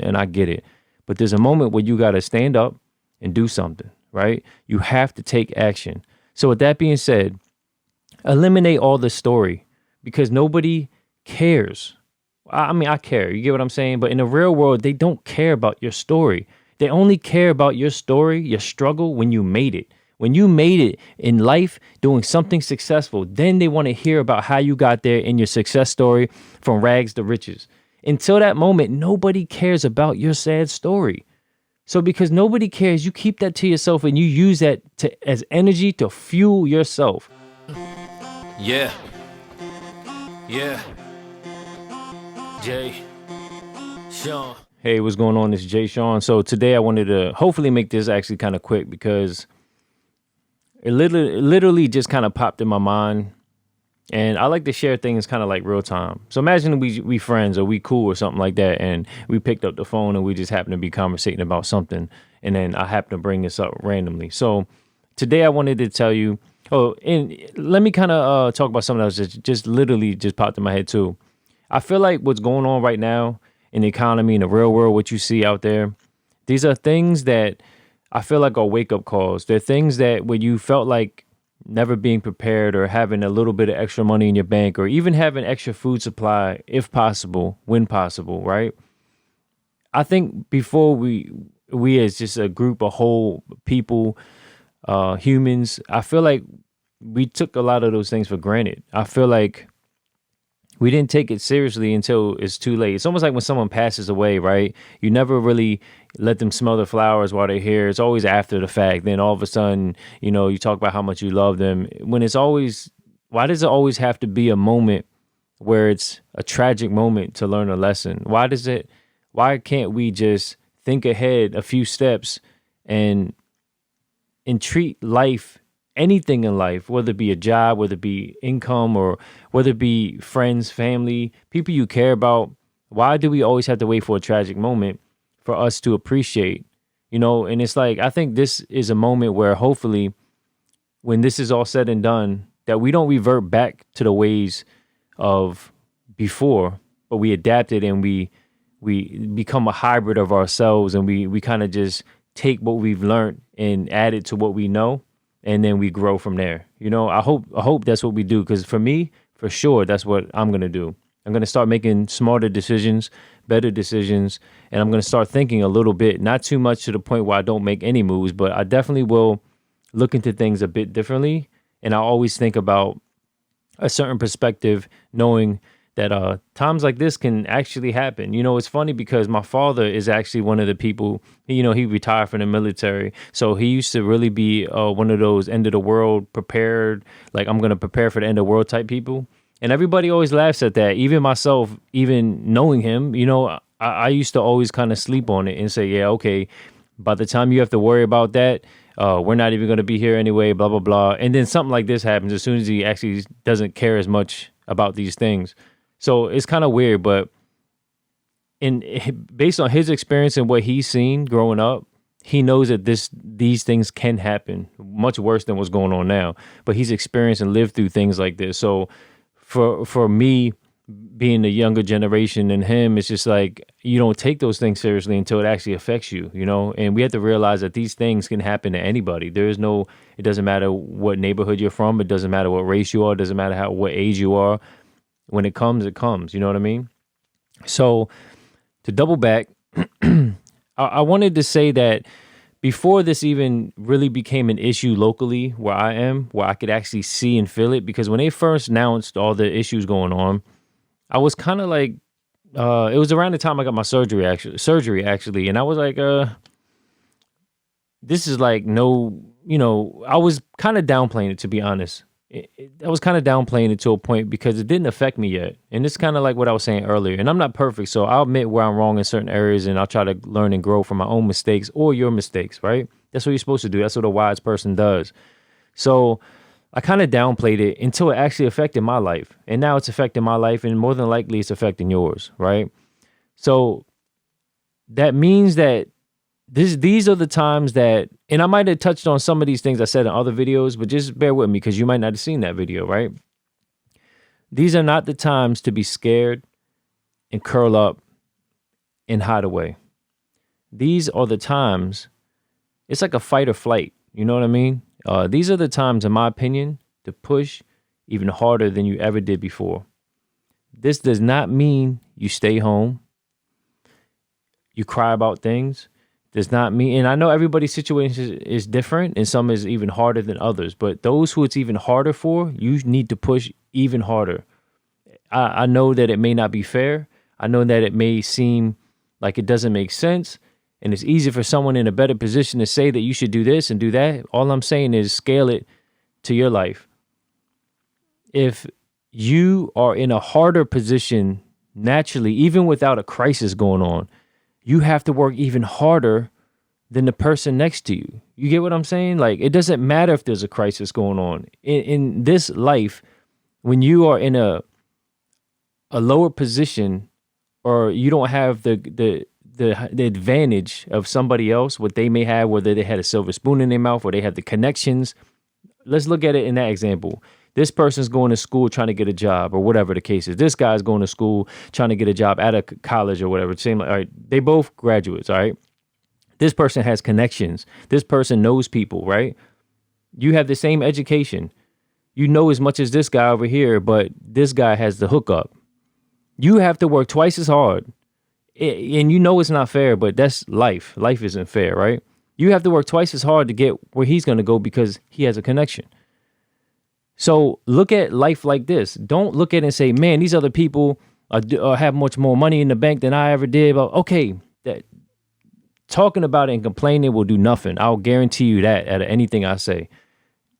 and I get it. But there's a moment where you got to stand up and do something, right? You have to take action. So with that being said, eliminate all the story because nobody cares. I mean, I care. You get what I'm saying? But in the real world, they don't care about your story. They only care about your story, your struggle when you made it. When you made it in life doing something successful, then they want to hear about how you got there in your success story from rags to riches. Until that moment, nobody cares about your sad story. So because nobody cares, you keep that to yourself and you use that as energy to fuel yourself. Yeah. Yeah. Jsean. Hey, what's going on? It's Jsean. So today I wanted to hopefully make this actually kind of quick because it literally just kind of popped in my mind. And I like to share things kind of like real time. So imagine we friends or we cool or something like that. And we picked up the phone and we just happen to be conversating about something. And then I happen to bring this up randomly. So today I wanted to tell you, and let me kind of talk about something else that just literally just popped in my head too. I feel like what's going on right now in the economy, in the real world, what you see out there, these are things that I feel like are wake-up calls. They're things that when you felt like never being prepared or having a little bit of extra money in your bank or even having extra food supply, if possible, when possible, right? I think before we as just a group of whole people, humans, I feel like we took a lot of those things for granted. I feel like we didn't take it seriously until it's too late. It's almost like when someone passes away, right? You never really let them smell the flowers while they're here. It's always after the fact. Then all of a sudden, you talk about how much you love them. When it's always, why does it always have to be a moment where it's a tragic moment to learn a lesson? Why can't we just think ahead a few steps and treat life, anything in life, whether it be a job, whether it be income, or whether it be friends, family, people you care about? Why do we always have to wait for a tragic moment for us to appreciate? And it's like, I think this is a moment where hopefully when this is all said and done, that we don't revert back to the ways of before, but we adapted and we become a hybrid of ourselves, and we kind of just take what we've learned and add it to what we know, and then we grow from there. I hope that's what we do, because for me, for sure, that's what I'm going to do. I'm going to start making smarter decisions, better decisions, and I'm going to start thinking a little bit, not too much to the point where I don't make any moves, but I definitely will look into things a bit differently. And I always think about a certain perspective, knowing that times like this can actually happen. It's funny because my father is actually one of the people, he retired from the military. So he used to really be one of those end of the world prepared, like I'm going to prepare for the end of the world type people. And everybody always laughs at that. Even myself, even knowing him, I used to always kind of sleep on it and say, yeah, okay, by the time you have to worry about that, we're not even going to be here anyway, blah, blah, blah. And then something like this happens as soon as he actually doesn't care as much about these things. So it's kind of weird, but based on his experience and what he's seen growing up, he knows that these things can happen much worse than what's going on now. But he's experienced and lived through things like this. So for me, being the younger generation than him, it's just like you don't take those things seriously until it actually affects you, And we have to realize that these things can happen to anybody. It doesn't matter what neighborhood you're from. It doesn't matter what race you are. It doesn't matter what age you are. When it comes, it comes. You know what I mean? So to double back, I wanted to say that before this even really became an issue locally where I am, where I could actually see and feel it, because when they first announced all the issues going on, I was kind of like, it was around the time I got my surgery actually. And I was like, this is like I was kind of downplaying it, to be honest. I was kind of downplaying it to a point because it didn't affect me yet. And it's kind of like what I was saying earlier. And I'm not perfect, so I'll admit where I'm wrong in certain areas, and I'll try to learn and grow from my own mistakes or your mistakes, right? That's what you're supposed to do. That's what a wise person does. So I kind of downplayed it until it actually affected my life. And now it's affecting my life, and more than likely it's affecting yours, right? So that means that these are the times that, and I might have touched on some of these things I said in other videos, but just bear with me because you might not have seen that video, right? These are not the times to be scared and curl up and hide away. these are the times. It's like a fight or flight. You know what I mean? These are the times, in my opinion, to push even harder than you ever did before. This does not mean you stay home, you cry about things. Does not mean, and I know everybody's situation is different, and some is even harder than others. But those who it's even harder for, you need to push even harder. I know that it may not be fair. I know that it may seem like it doesn't make sense. And it's easy for someone in a better position to say that you should do this and do that. All I'm saying is scale it to your life. If you are in a harder position naturally, even without a crisis going on, you have to work even harder than the person next to you. You get what I'm saying? Like, it doesn't matter if there's a crisis going on. In this life, when you are in a lower position, or you don't have the advantage of somebody else, what they may have, whether they had a silver spoon in their mouth or they have the connections. Let's look at it in that example. This person's going to school trying to get a job, or whatever the case is. This guy's going to school trying to get a job at a college or whatever. Same, all right, they both graduates, all right? This person has connections. This person knows people, right? You have the same education. You know as much as this guy over here, but this guy has the hookup. You have to work twice as hard. And you know it's not fair, but that's life. Life isn't fair, right? You have to work twice as hard to get where he's going to go because he has a connection. So look at life like this. Don't look at it and say, man, these other people have much more money in the bank than I ever did. But okay, that talking about it and complaining will do nothing. I'll guarantee you that out of anything I say.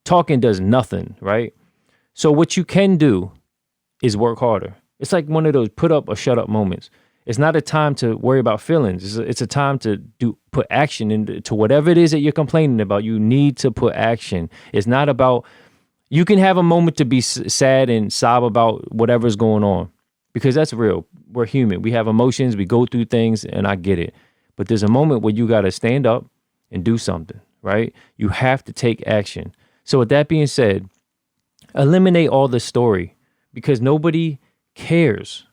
Talking does nothing, right? So what you can do is work harder. It's like one of those put up or shut up moments. It's not a time to worry about feelings. It's a time to put action into whatever it is that you're complaining about. You need to put action. It's not about, you can have a moment to be sad and sob about whatever's going on, because that's real. We're human. We have emotions. We go through things, and I get it. But there's a moment where you got to stand up and do something, right? You have to take action. So with that being said, eliminate all the story, because nobody cares.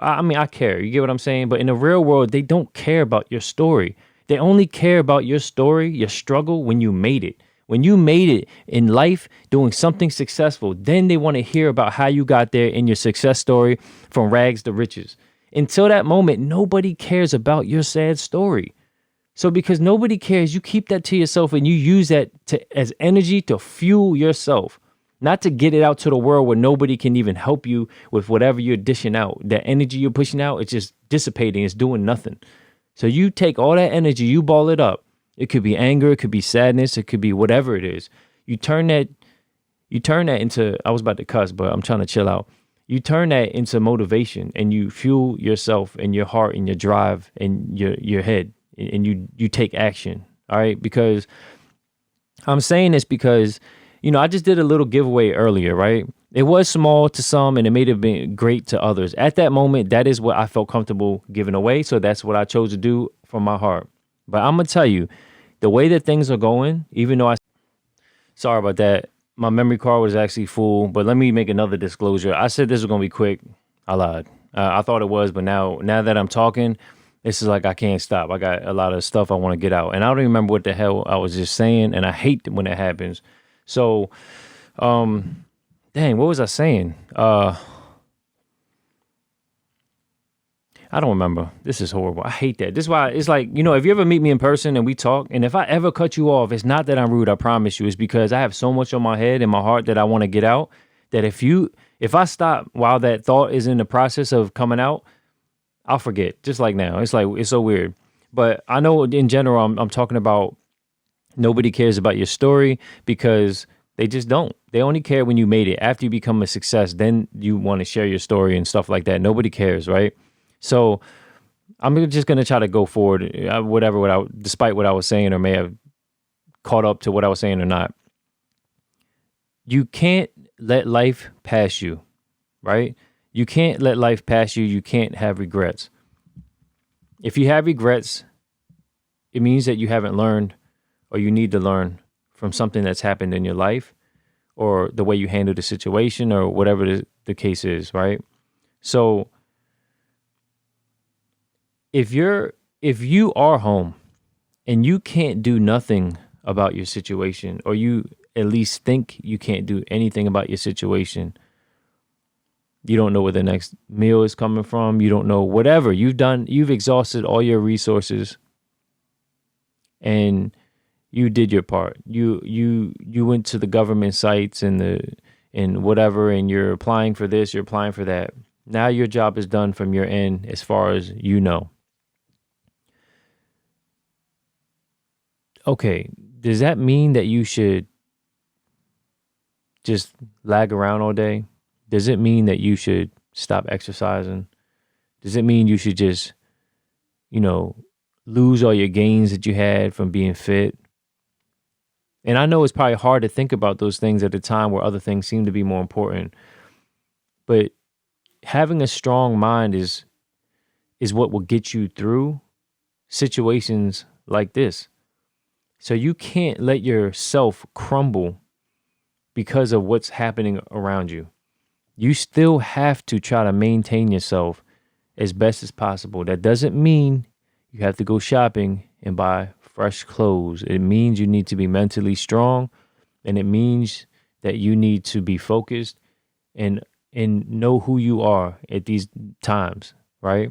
I mean, I care. You get what I'm saying? But in the real world, they don't care about your story. They only care about your story, your struggle, when you made it. When you made it in life, doing something successful, then they want to hear about how you got there in your success story from rags to riches. Until that moment, nobody cares about your sad story. So because nobody cares, you keep that to yourself, and you use that as energy to fuel yourself. Not to get it out to the world where nobody can even help you with whatever you're dishing out. That energy you're pushing out, it's just dissipating. It's doing nothing. So you take all that energy, you ball it up. It could be anger, it could be sadness, it could be whatever it is. You turn that into, I was about to cuss, but I'm trying to chill out. You turn that into motivation, and you fuel yourself and your heart and your drive and your head, and you take action. All right? Because I'm saying this because, you know, I just did a little giveaway earlier, right? It was small to some, and it may have been great to others. At that moment, that is what I felt comfortable giving away. So that's what I chose to do from my heart. But I'm going to tell you, the way that things are going, even though sorry about that, my memory card was actually full. But let me make another disclosure. I said this was going to be quick. I lied. I thought it was, but now that I'm talking, this is like I can't stop. I got a lot of stuff I want to get out. And I don't even remember what the hell I was just saying, and I hate when that happens. So, dang, what was I saying? I don't remember. This is horrible. I hate that. This is why it's like, you know, if you ever meet me in person and we talk, and if I ever cut you off, it's not that I'm rude, I promise you. It's because I have so much on my head and my heart that I want to get out, that if I stop while that thought is in the process of coming out, I'll forget. Just like now. It's like, it's so weird. But I know in general, I'm talking about nobody cares about your story, because they just don't. They only care when you made it. After you become a success, then you want to share your story and stuff like that. Nobody cares, right? So I'm just going to try to go forward, despite what I was saying, or may have caught up to what I was saying or not. You can't let life pass you, right? You can't let life pass you. You can't have regrets. If you have regrets, it means that you haven't learned, or you need to learn from something that's happened in your life, or the way you handle the situation, or whatever the case is, right? So if you are home and you can't do nothing about your situation, or you at least think you can't do anything about your situation. You don't know where the next meal is coming from. You don't know whatever you've exhausted all your resources, and you did your part. You went to the government sites and whatever, and you're applying for this, you're applying for that. Now your job is done from your end as far as you know. Okay, does that mean that you should just lag around all day? Does it mean that you should stop exercising? Does it mean you should just, lose all your gains that you had from being fit? And I know it's probably hard to think about those things at a time where other things seem to be more important. But having a strong mind is what will get you through situations like this. So you can't let yourself crumble because of what's happening around you. You still have to try to maintain yourself as best as possible. That doesn't mean you have to go shopping and buy fresh clothes. It means you need to be mentally strong, and it means that you need to be focused and know who you are at these times, right?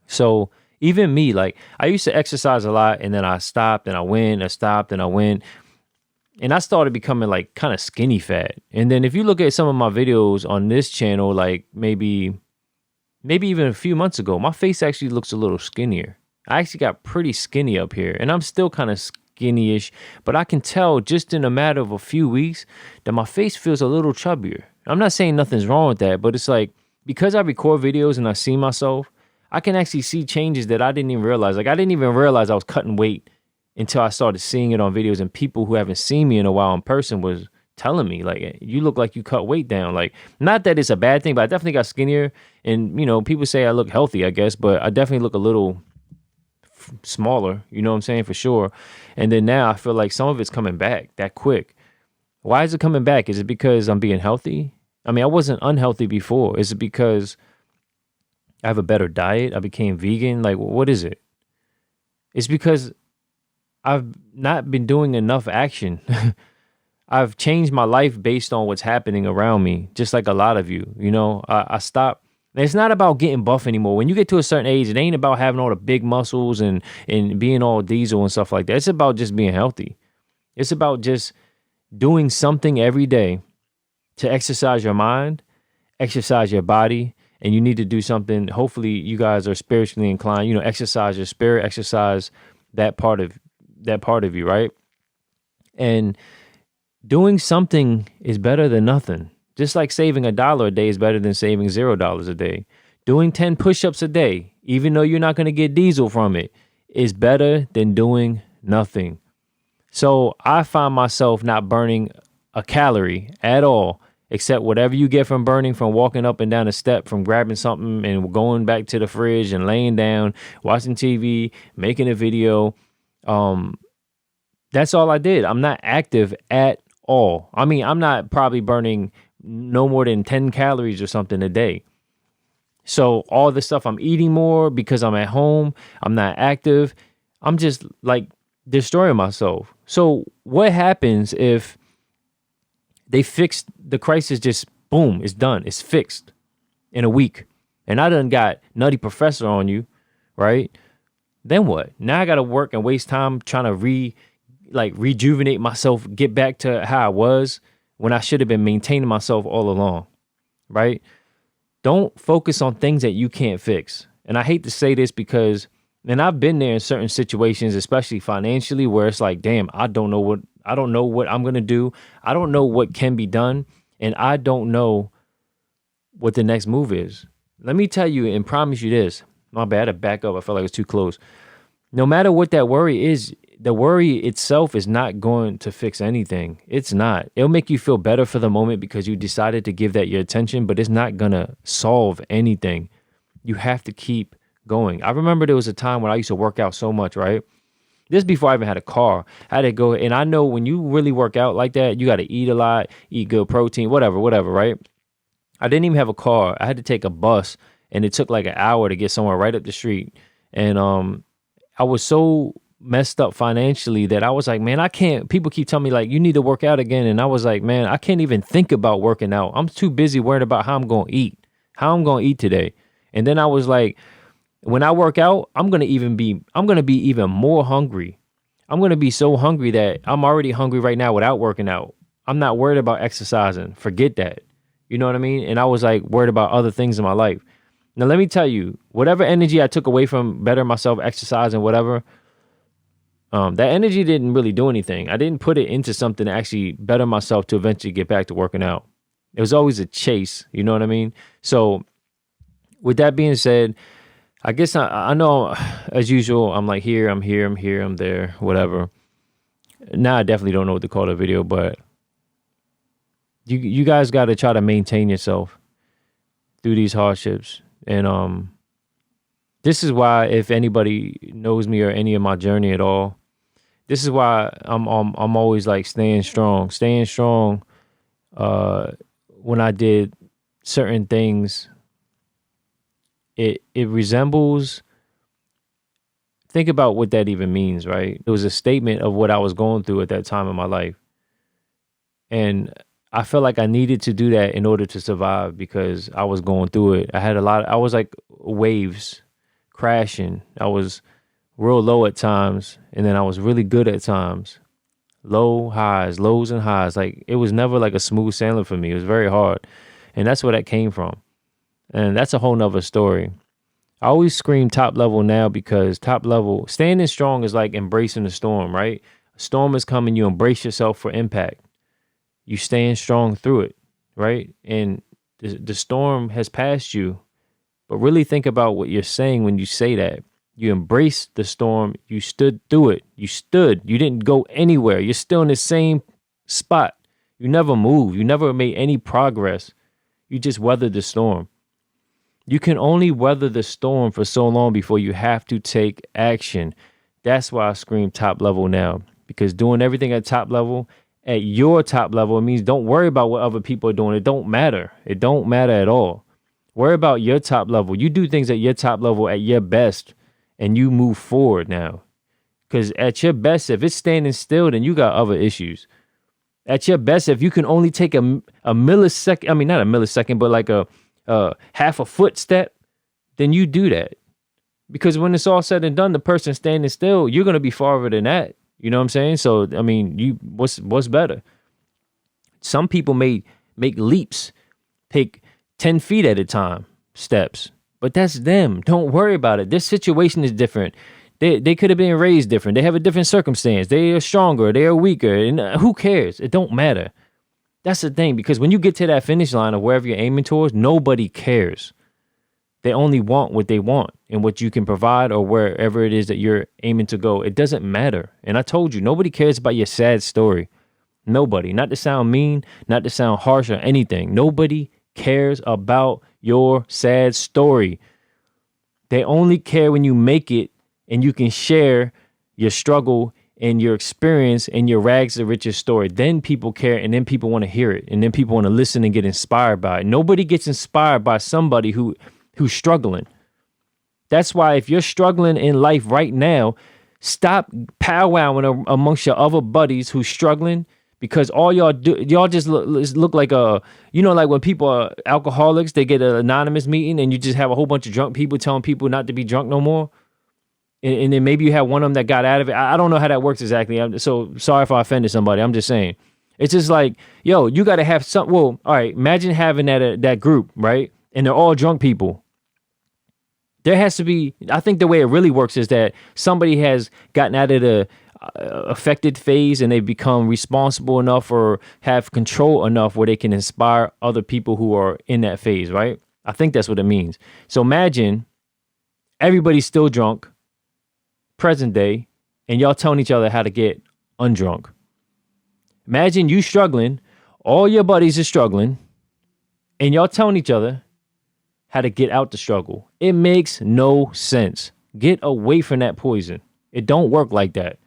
So even me, like I used to exercise a lot, and then I stopped and I went, I stopped and I went. And I started becoming like kind of skinny fat. And then if you look at some of my videos on this channel, like maybe even a few months ago, my face actually looks a little skinnier. I actually got pretty skinny up here, and I'm still kind of skinny-ish, but I can tell just in a matter of a few weeks that my face feels a little chubbier. I'm not saying nothing's wrong with that, but it's like because I record videos and I see myself, I can actually see changes that I didn't even realize. Like I didn't even realize I was cutting weight until I started seeing it on videos, and people who haven't seen me in a while in person was telling me, like, you look like you cut weight down. Like, not that it's a bad thing, but I definitely got skinnier. And, people say I look healthy, I guess, but I definitely look a little smaller, you know what I'm saying, for sure. And then now I feel like some of it's coming back that quick. Why is it coming back? Is it because I'm being healthy? I mean, I wasn't unhealthy before. Is it because I have a better diet? I became vegan? Like, what is it? It's because I've not been doing enough action. I've changed my life based on what's happening around me, just like a lot of you. I stopped. It's not about getting buff anymore. When you get to a certain age, it ain't about having all the big muscles and being all diesel and stuff like that. It's about just being healthy. It's about just doing something every day to exercise your mind, exercise your body, and you need to do something. Hopefully you guys are spiritually inclined, exercise your spirit, exercise that part of you, right? And doing something is better than nothing. Just like saving $1 a day is better than saving $0 a day. Doing 10 push-ups a day, even though you're not going to get diesel from it, is better than doing nothing. So I find myself not burning a calorie at all, except whatever you get from burning from walking up and down a step, from grabbing something and going back to the fridge and laying down, watching TV, making a video. That's all I did. I'm not active at all. I mean, I'm not probably burning no more than 10 calories or something a day. So all the stuff I'm eating more because I'm at home, I'm not active. I'm just like destroying myself. So what happens if they fix the crisis? Just boom, it's done. It's fixed in a week. And I done got Nutty Professor on you, right? Then what? Now I got to work and waste time trying to rejuvenate myself, get back to how I was when I should have been maintaining myself all along, right? Don't focus on things that you can't fix. And I hate to say this because, and I've been there in certain situations, especially financially, where it's like, damn, I don't know what I'm going to do. I don't know what can be done. And I don't know what the next move is. Let me tell you and promise you this. My bad, I had to back up. I felt like it was too close. No matter what that worry is, the worry itself is not going to fix anything. It's not. It'll make you feel better for the moment because you decided to give that your attention, but it's not going to solve anything. You have to keep going. I remember there was a time when I used to work out so much, right? This before I even had a car. I had to go, and I know when you really work out like that, you got to eat a lot, eat good protein, whatever, right? I didn't even have a car. I had to take a bus, and it took like an hour to get somewhere right up the street. And I was so messed up financially that I was like, man, I can't. People keep telling me like, you need to work out again. And I was like, man, I can't even think about working out. I'm too busy worrying about how I'm going to eat, today. And then I was like, when I work out, I'm going to be even more hungry. I'm going to be so hungry that I'm already hungry right now without working out. I'm not worried about exercising. Forget that. You know what I mean? And I was like worried about other things in my life. Now, let me tell you, whatever energy I took away from better myself, exercising, whatever, that energy didn't really do anything. I didn't put it into something to actually better myself to eventually get back to working out. It was always a chase. You know what I mean? So with that being said, I guess I know, as usual, I'm like here, I'm there, whatever. Now I definitely don't know what to call the video, but you guys got to try to maintain yourself through these hardships. And this is why, if anybody knows me or any of my journey at all, this is why I'm always like staying strong. When I did certain things, it resembles, think about what that even means, right? It was a statement of what I was going through at that time in my life. And I felt like I needed to do that in order to survive because I was going through it. I was like waves crashing. I was real low at times, and then I was really good at times. Lows and highs. Like, it was never like a smooth sailing for me. It was very hard. And that's where that came from. And that's a whole nother story. I always scream top level now because top level, standing strong is like embracing the storm, right? A storm is coming, you embrace yourself for impact. You stand strong through it, right? And the storm has passed you. But really think about what you're saying when you say that. You embraced the storm. You stood through it. You didn't go anywhere. You're still in the same spot. You never moved. You never made any progress. You just weathered the storm. You can only weather the storm for so long before you have to take action. That's why I scream top level now. Because doing everything at top level, at your top level, it means don't worry about what other people are doing. It don't matter. It don't matter at all. Worry about your top level. You do things at your top level at your best, and you move forward now. Because at your best, if it's standing still, then you got other issues. At your best, if you can only take a millisecond, I mean, not a millisecond, but like a half a footstep, then you do that. Because when it's all said and done, the person standing still, you're going to be farther than that. You know what I'm saying? So, I mean, what's better? Some people make leaps, take 10 feet at a time, steps. But that's them. Don't worry about it. This situation is different. They could have been raised different. They have a different circumstance. They are stronger. They are weaker. And who cares? It don't matter. That's the thing. Because when you get to that finish line of wherever you're aiming towards, nobody cares. They only want what they want and what you can provide or wherever it is that you're aiming to go. It doesn't matter. And I told you, nobody cares about your sad story. Nobody. Not to sound mean, not to sound harsh or anything. Nobody cares about your sad story. They only care when you make it and you can share your struggle and your experience and your rags to riches story. Then people care, and then people want to hear it, and then people want to listen and get inspired by it. Nobody gets inspired by somebody who's struggling. That's why if you're struggling in life right now, stop powwowing amongst your other buddies who's struggling, because all y'all just look like like when people are alcoholics, they get an anonymous meeting and you just have a whole bunch of drunk people telling people not to be drunk no more. And then maybe you have one of them that got out of it. I don't know how that works exactly. So sorry if I offended somebody. I'm just saying. It's just like, yo, you got to have some. Well, all right, imagine having that group, right? And they're all drunk people. There has to be, I think the way it really works is that somebody has gotten out of the affected phase and they've become responsible enough or have control enough where they can inspire other people who are in that phase, right? I think that's what it means. So imagine everybody's still drunk, present day, and y'all telling each other how to get undrunk. Imagine you struggling, all your buddies are struggling, and y'all telling each other how to get out the struggle. It makes no sense. Get away from that poison. It don't work like that.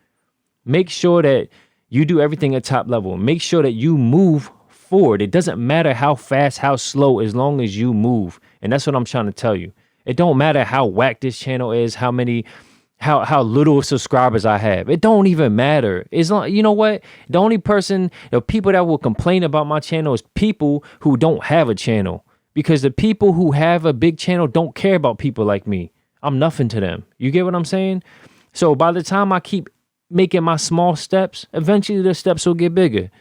Make sure that you do everything at top level. Make sure that you move forward. It doesn't matter how fast, how slow, as long as you move. And that's what I'm trying to tell you. It don't matter how whack this channel is, how many how little subscribers I have. It don't even matter. It's not, you know what? The only person, the people that will complain about my channel is people who don't have a channel. Because the people who have a big channel don't care about people like me. I'm nothing to them. You get what I'm saying? So by the time I keep making my small steps, eventually the steps will get bigger.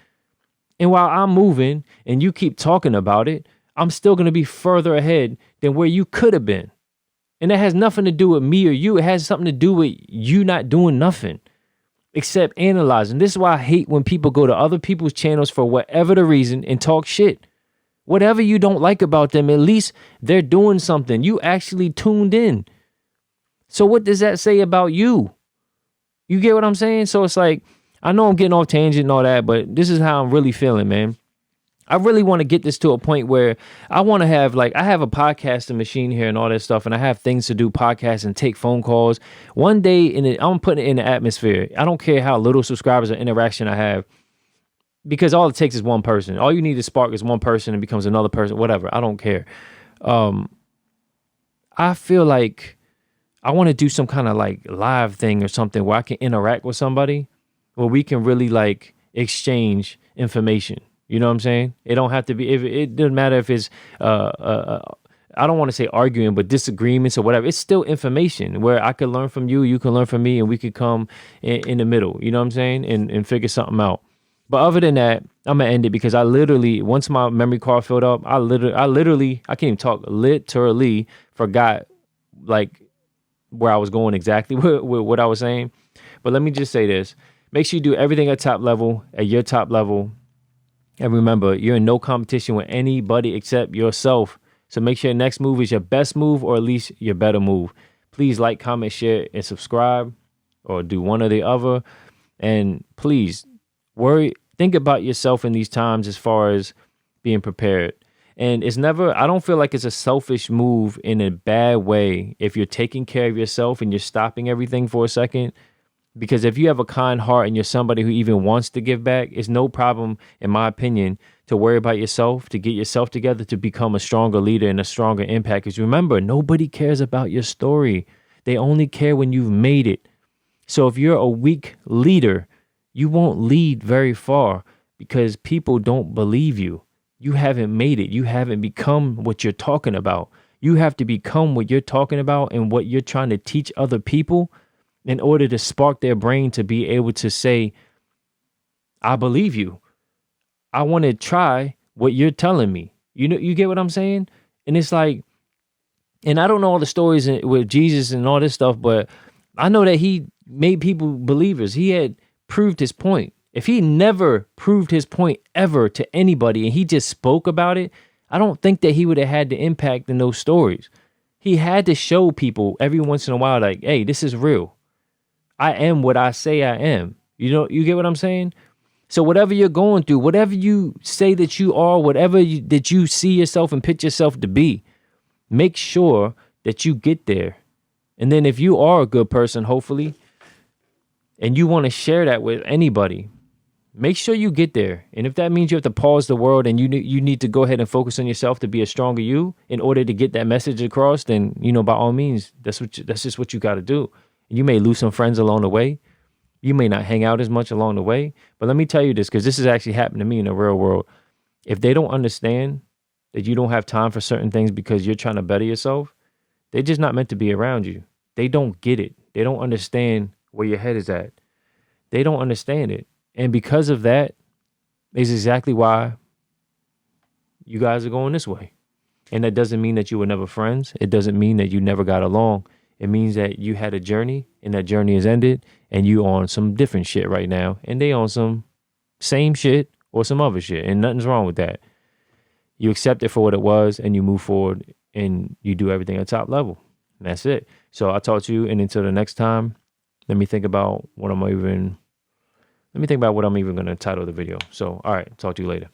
And while I'm moving and you keep talking about it, I'm still going to be further ahead than where you could have been. And that has nothing to do with me or you. It has something to do with you not doing nothing except analyzing. This is why I hate when people go to other people's channels for whatever the reason and talk shit. Whatever you don't like about them, at least they're doing something. You actually tuned in. So what does that say about you? You get what I'm saying? So it's like, I know I'm getting off tangent and all that, but this is how I'm really feeling, man. I really want to get this to a point where I want to have, like, I have a podcasting machine here and all that stuff, and I have things to do, podcasts and take phone calls. One day, I'm putting it in the atmosphere. I don't care how little subscribers or interaction I have, because all it takes is one person. All you need to spark is one person and becomes another person, whatever. I don't care. I feel like I want to do some kind of like live thing or something where I can interact with somebody, where we can really like exchange information. You know what I'm saying? It don't have to be, if it doesn't matter if it's, I don't want to say arguing, but disagreements or whatever. It's still information where I could learn from you, you can learn from me, and we could come in the middle. You know what I'm saying? And figure something out. But other than that, I'm going to end it because I literally, once my memory card filled up, I can't even talk, literally forgot like where I was going exactly with what I was saying. But let me just say this. Make sure you do everything at top level, at your top level. And remember, you're in no competition with anybody except yourself. So make sure your next move is your best move, or at least your better move. Please like, comment, share, and subscribe, or do one or the other. And please think about yourself in these times as far as being prepared. And it's never, I don't feel like it's a selfish move in a bad way if you're taking care of yourself and you're stopping everything for a second. Because if you have a kind heart and you're somebody who even wants to give back, it's no problem, in my opinion, to worry about yourself, to get yourself together, to become a stronger leader and a stronger impact. Because remember, nobody cares about your story. They only care when you've made it. So if you're a weak leader, you won't lead very far because people don't believe you. You haven't made it. You haven't become what you're talking about. You have to become what you're talking about and what you're trying to teach other people in order to spark their brain to be able to say, I believe you. I want to try what you're telling me. You know, you get what I'm saying? And it's like, and I don't know all the stories with Jesus and all this stuff, but I know that he made people believers. He had proved his point. If he never proved his point ever to anybody and he just spoke about it, I don't think that he would have had the impact in those stories. He had to show people every once in a while, like, hey, this is real. I am what I say I am. You know, you get what I'm saying? So whatever you're going through, whatever you say that you are, that you see yourself and pitch yourself to be, make sure that you get there. And then if you are a good person, hopefully, and you want to share that with anybody, make sure you get there. And if that means you have to pause the world and you need to go ahead and focus on yourself to be a stronger you in order to get that message across, then, you know, by all means, that's just what you got to do. You may lose some friends along the way. You may not hang out as much along the way. But let me tell you this, because this has actually happened to me in the real world. If they don't understand that you don't have time for certain things because you're trying to better yourself, they're just not meant to be around you. They don't get it. They don't understand where your head is at. They don't understand it. And because of that is exactly why you guys are going this way. And that doesn't mean that you were never friends. It doesn't mean that you never got along. It means that you had a journey and that journey has ended and you on some different shit right now. And they on some same shit or some other shit. And nothing's wrong with that. You accept it for what it was and you move forward and you do everything at top level. And that's it. So I'll talk to you. And until the next time, let me think about what I'm even going to title the video. So, all right, talk to you later.